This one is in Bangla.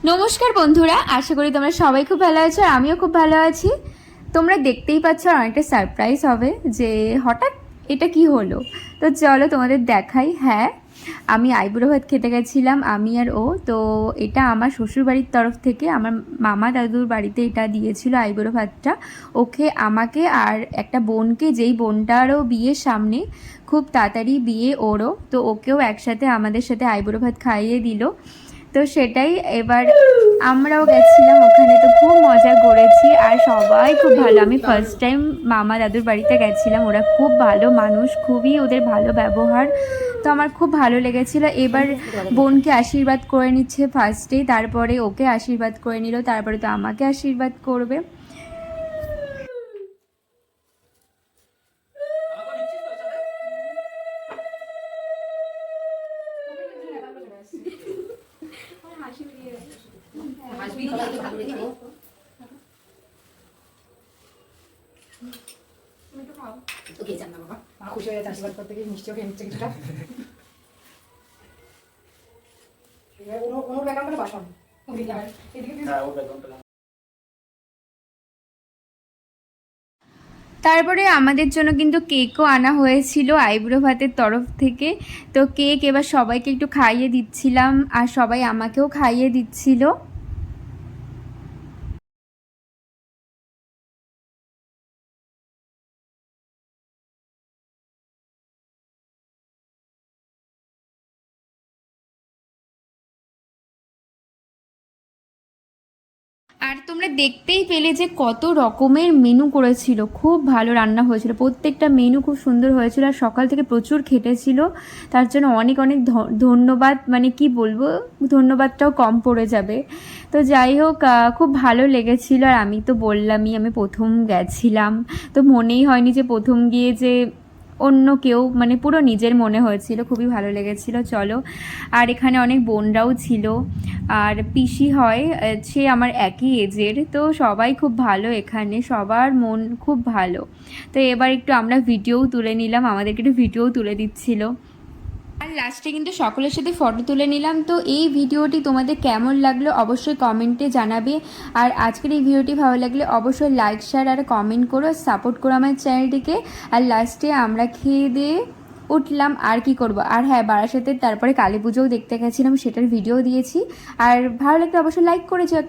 নমস্কার বন্ধুরা, আশা করি তোমরা সবাই খুব ভালো আছো আর আমিও খুব ভালো আছি। তোমরা দেখতেই পাচ্ছ আর অনেকটা সারপ্রাইজ হবে যে হঠাৎ এটা কি হলো। তো চলো তোমাদের দেখাই। হ্যাঁ, আমি আইবুড়ো ভাত খেতে গেছিলাম, আমি আর ও। তো এটা আমার শ্বশুর বাড়ির তরফ থেকে আমার মামা দাদুর বাড়িতে এটা দিয়েছিল আইবুড়ো ভাতটা। ওকে, আমাকে আর একটা বোনকে, যেই বোনটারও বিয়ের সামনে, খুব তাড়াতাড়ি বিয়ে ওরও, তো ওকেও একসাথে আমাদের সাথে আইবুড়ো ভাত খাইয়ে দিল। তো সেটাই, এবার আমরাও গেছিলাম ওখানে, তো খুব মজা করেছি আর সবাই খুব ভালো। আমি ফার্স্ট টাইম মামা দাদুর বাড়িতে গেছিলাম, ওরা খুব ভালো মানুষ, খুবই ওদের ভালো ব্যবহার, তো আমার খুব ভালো লেগেছিল। এবার বোনকে আশীর্বাদ করে নিচ্ছে ফার্স্টেই, তারপরে ওকে আশীর্বাদ করে নিল, তারপরে তো আমাকে আশীর্বাদ করবে। খুশি হয়ে আশীর্বাদ করতে গিয়ে মিষ্টিও খেয়ে নিচ্ছে কিছুটা। তারপরে আমাদের জন্য কিন্তু কেকও আনা হয়েছিল আইবুড়ো ভাতের তরফ থেকে। তো কেক এবার সবাইকে একটু খাইয়ে দিচ্ছিলাম আর সবাই আমাকেও খাইয়ে দিচ্ছিল। আর তোমরা দেখতেই পেলে যে কত রকমের মেনু করেছিল, খুব ভালো রান্না হয়েছিল, প্রত্যেকটা মেনু খুব সুন্দর হয়েছিল আর সকাল থেকে প্রচুর খেটেছিল, তার জন্য অনেক অনেক ধন্যবাদ। মানে কি বলবো, ধন্যবাদটাও কম পড়ে যাবে। তো যাই হোক, খুব ভালো লেগেছিল। আর আমি তো বললামই, আমি প্রথম গেছিলাম, তো মনেই হয়নি যে প্রথম গিয়ে যে অন্য কেউ, মানে পুরো নিজের মনে হয়েছিল, খুবই ভালো লেগেছিল। চলো, আর এখানে অনেক বোনরাও ছিল আর পিসি হয়, সে আমার একই এজের, তো সবাই খুব ভালো, এখানে সবার মন খুব ভালো। তো এবার একটু আমরা ভিডিওও তুলে নিলাম, আমাদেরকে একটু ভিডিও তুলে দিচ্ছিল আর লাস্টে কিন্তু সকলের সাথে ফটো তুলে নিলাম। তো এই ভিডিওটি তোমাদের কেমন লাগলো অবশ্যই কমেন্টে জানাবে। আর আজকের এই ভিডিওটি ভালো লাগলে অবশ্যই লাইক, শেয়ার আর কমেন্ট করো, সাপোর্ট করো আমার চ্যানেলটিকে। আর লাস্টে আমরা খেয়ে দিয়ে উঠলাম, আর কি করব। আর হ্যাঁ, বারাসাতের তারপরে কালী পুজোও দেখতে গেছিলাম, সেটার ভিডিও দিয়েছি। আর ভালো লাগলে অবশ্যই লাইক করেছো একটা।